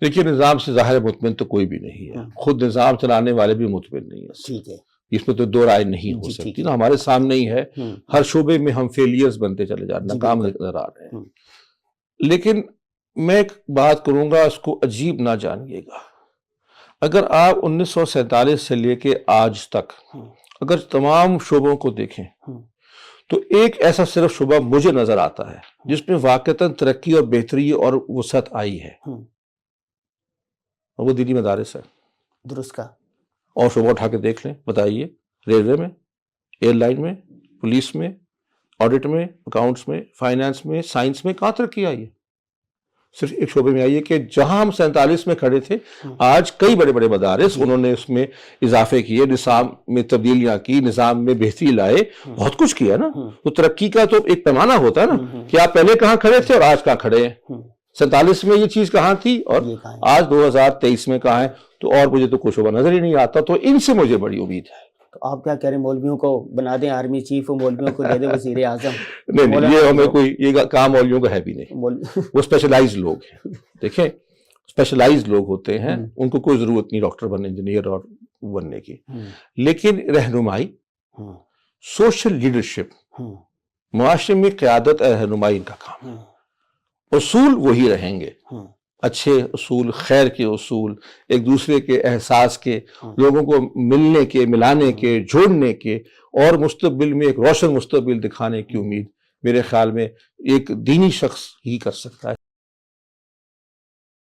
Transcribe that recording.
دیکھیے نظام سے ظاہر مطمئن تو کوئی بھی نہیں ہے، خود نظام چلانے والے بھی مطمئن نہیں ہیں، ٹھیک ہے، اس میں تو دو رائے نہیں ہو سکتی نا، ہمارے سامنے ہی ہے، ہر شعبے میں ہم فیلیئرز بنتے چلے جا رہے ہیں، ناکام نظر آ رہے ہیں۔ لیکن میں ایک بات کروں گا، اس کو عجیب نہ جانیے گا، اگر آپ 1947 سے لے کے آج تک اگر تمام شعبوں کو دیکھیں تو ایک ایسا صرف شعبہ مجھے نظر آتا ہے جس میں واقعتاً ترقی اور بہتری اور وسعت آئی ہے، اور وہ دینی مدارس ہے۔ درست کا اور شعبہ اٹھا کے دیکھ لیں، بتائیے، ریلوے میں، ایئر لائن میں، پولیس میں، آڈٹ میں، اکاؤنٹس میں، فائنانس میں، سائنس میں، کہاں ترقی آئی ہے؟ صرف ایک شعبے میں آئی ہے کہ جہاں ہم 47 میں کھڑے تھے، آج کئی بڑے بڑے مدارس انہوں نے اس میں اضافے کیے، نظام میں تبدیلیاں کی، نظام میں بہتری لائے، بہت کچھ کیا نا۔ تو ترقی کا تو ایک پیمانہ ہوتا ہے نا کہ آپ پہلے کہاں کھڑے تھے اور آج کہاں کھڑے ہیں۔ 47 میں یہ چیز کہاں تھی اور آج 2023 میں کہاں ہے؟ تو اور مجھے تو کوئی شعبہ نظر ہی نہیں آتا، تو ان سے مجھے بڑی امید ہے۔ تو آپ کیا کہہ رہے ہیں، مولویوں کو بنا دیں آرمی چیف، مولویوں کو دے دیں وزیر اعظم؟ نہیں، یہ ہمیں کوئی یہ کام مولویوں کا ہے بھی نہیں، وہ اسپیشلائز لوگ ہیں۔ دیکھیں اسپیشلائز لوگ ہوتے ہیں، ان کو کوئی ضرورت نہیں ڈاکٹر بننے، انجینئر اور بننے کی، لیکن رہنمائی، سوشل لیڈرشپ، معاشرے میں قیادت اور رہنمائی ان کا کام ہے۔ اصول وہی رہیں گے، اچھے اصول، خیر کے اصول، ایک دوسرے کے احساس کے، لوگوں کو ملنے کے، ملانے کے، جوڑنے کے، اور مستقبل میں ایک روشن مستقبل دکھانے کی امید میرے خیال میں ایک دینی شخص ہی کر سکتا ہے۔